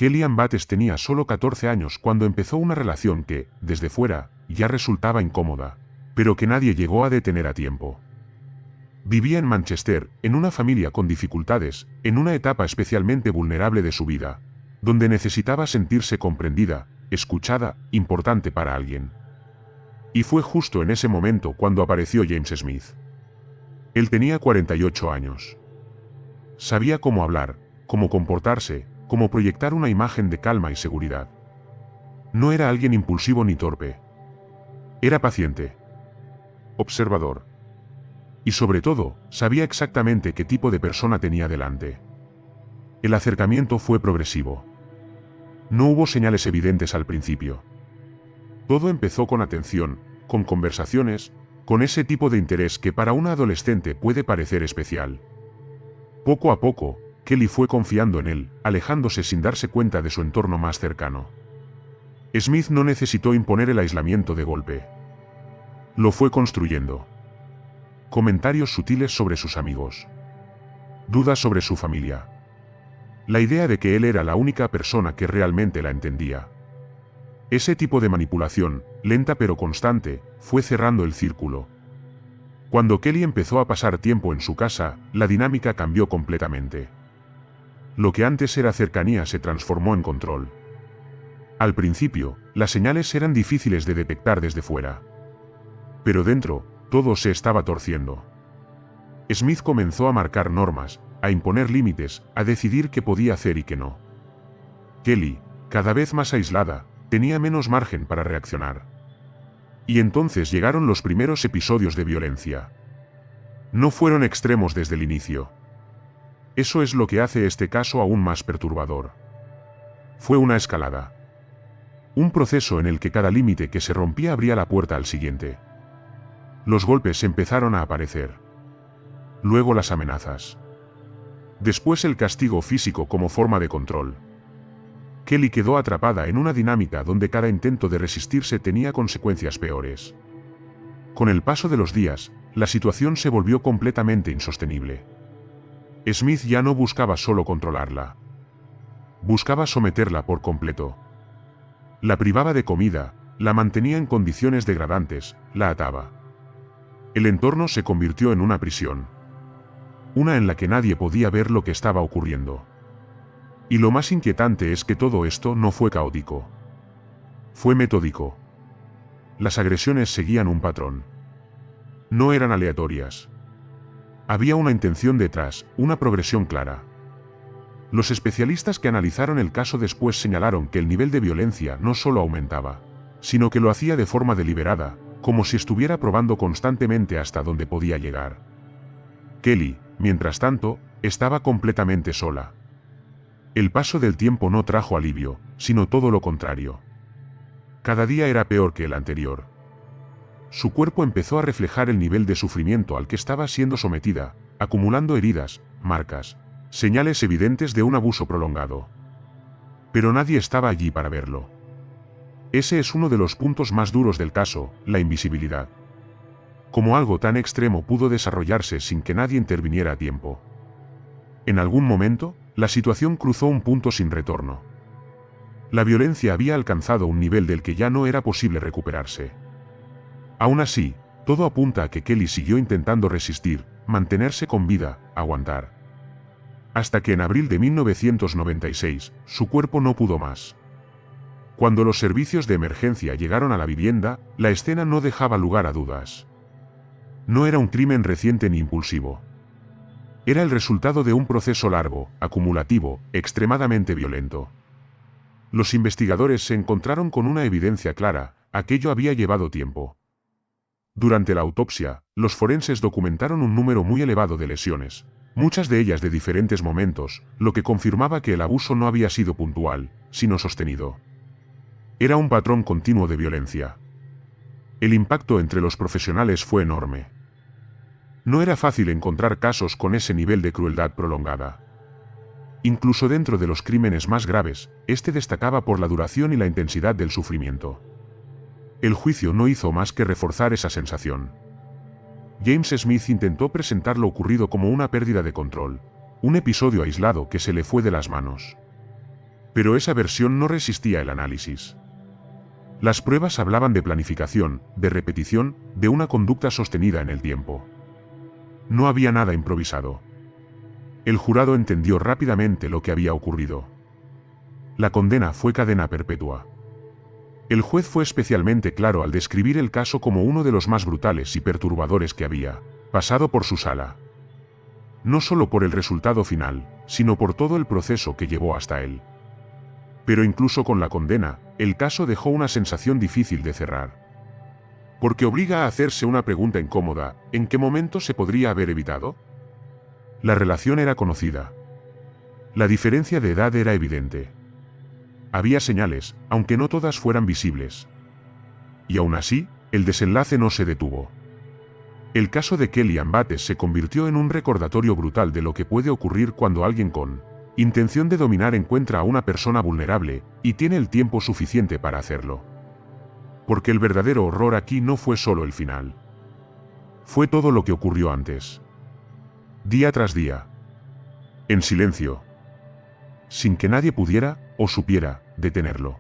Kellyanne Bates tenía solo 14 años cuando empezó una relación que, desde fuera, ya resultaba incómoda, pero que nadie llegó a detener a tiempo. Vivía en Manchester, en una familia con dificultades, en una etapa especialmente vulnerable de su vida, donde necesitaba sentirse comprendida, escuchada, importante para alguien. Y fue justo en ese momento cuando apareció James Smith. Él tenía 48 años. Sabía cómo hablar, cómo comportarse, cómo proyectar una imagen de calma y seguridad. No era alguien impulsivo ni torpe. Era paciente, observador. Y sobre todo, sabía exactamente qué tipo de persona tenía delante. El acercamiento fue progresivo. No hubo señales evidentes al principio. Todo empezó con atención, con conversaciones, con ese tipo de interés que para una adolescente puede parecer especial. Poco a poco, Kelly fue confiando en él, alejándose sin darse cuenta de su entorno más cercano. Smith no necesitó imponer el aislamiento de golpe. Lo fue construyendo. Comentarios sutiles sobre sus amigos. Dudas sobre su familia. La idea de que él era la única persona que realmente la entendía. Ese tipo de manipulación, lenta pero constante, fue cerrando el círculo. Cuando Kelly empezó a pasar tiempo en su casa, la dinámica cambió completamente. Lo que antes era cercanía se transformó en control. Al principio, las señales eran difíciles de detectar desde fuera. Pero dentro, todo se estaba torciendo. Smith comenzó a marcar normas, a imponer límites, a decidir qué podía hacer y qué no. Kelly, cada vez más aislada, tenía menos margen para reaccionar. Y entonces llegaron los primeros episodios de violencia. No fueron extremos desde el inicio. Eso es lo que hace este caso aún más perturbador. Fue una escalada. Un proceso en el que cada límite que se rompía abría la puerta al siguiente. Los golpes empezaron a aparecer. Luego las amenazas. Después el castigo físico como forma de control. Kelly quedó atrapada en una dinámica donde cada intento de resistirse tenía consecuencias peores. Con el paso de los días, la situación se volvió completamente insostenible. Smith ya no buscaba solo controlarla. Buscaba someterla por completo. La privaba de comida, la mantenía en condiciones degradantes, la ataba. El entorno se convirtió en una prisión. Una en la que nadie podía ver lo que estaba ocurriendo. Y lo más inquietante es que todo esto no fue caótico. Fue metódico. Las agresiones seguían un patrón. No eran aleatorias. Había una intención detrás, una progresión clara. Los especialistas que analizaron el caso después señalaron que el nivel de violencia no solo aumentaba, sino que lo hacía de forma deliberada, como si estuviera probando constantemente hasta dónde podía llegar. Kelly, mientras tanto, estaba completamente sola. El paso del tiempo no trajo alivio, sino todo lo contrario. Cada día era peor que el anterior. Su cuerpo empezó a reflejar el nivel de sufrimiento al que estaba siendo sometida, acumulando heridas, marcas, señales evidentes de un abuso prolongado. Pero nadie estaba allí para verlo. Ese es uno de los puntos más duros del caso, la invisibilidad. Cómo algo tan extremo pudo desarrollarse sin que nadie interviniera a tiempo. En algún momento, la situación cruzó un punto sin retorno. La violencia había alcanzado un nivel del que ya no era posible recuperarse. Aún así, todo apunta a que Kelly siguió intentando resistir, mantenerse con vida, aguantar. Hasta que en abril de 1996, su cuerpo no pudo más. Cuando los servicios de emergencia llegaron a la vivienda, la escena no dejaba lugar a dudas. No era un crimen reciente ni impulsivo. Era el resultado de un proceso largo, acumulativo, extremadamente violento. Los investigadores se encontraron con una evidencia clara: aquello había llevado tiempo. Durante la autopsia, los forenses documentaron un número muy elevado de lesiones, muchas de ellas de diferentes momentos, lo que confirmaba que el abuso no había sido puntual, sino sostenido. Era un patrón continuo de violencia. El impacto entre los profesionales fue enorme. No era fácil encontrar casos con ese nivel de crueldad prolongada. Incluso dentro de los crímenes más graves, este destacaba por la duración y la intensidad del sufrimiento. El juicio no hizo más que reforzar esa sensación. James Smith intentó presentar lo ocurrido como una pérdida de control, un episodio aislado que se le fue de las manos. Pero esa versión no resistía el análisis. Las pruebas hablaban de planificación, de repetición, de una conducta sostenida en el tiempo. No había nada improvisado. El jurado entendió rápidamente lo que había ocurrido. La condena fue cadena perpetua. El juez fue especialmente claro al describir el caso como uno de los más brutales y perturbadores que había pasado por su sala. No solo por el resultado final, sino por todo el proceso que llevó hasta él. Pero incluso con la condena, el caso dejó una sensación difícil de cerrar. Porque obliga a hacerse una pregunta incómoda: ¿en qué momento se podría haber evitado? La relación era conocida. La diferencia de edad era evidente. Había señales, aunque no todas fueran visibles. Y aún así, el desenlace no se detuvo. El caso de Kellyanne Bates se convirtió en un recordatorio brutal de lo que puede ocurrir cuando alguien con intención de dominar encuentra a una persona vulnerable, y tiene el tiempo suficiente para hacerlo. Porque el verdadero horror aquí no fue solo el final. Fue todo lo que ocurrió antes. Día tras día. En silencio. Sin que nadie pudiera, o supiera, detenerlo.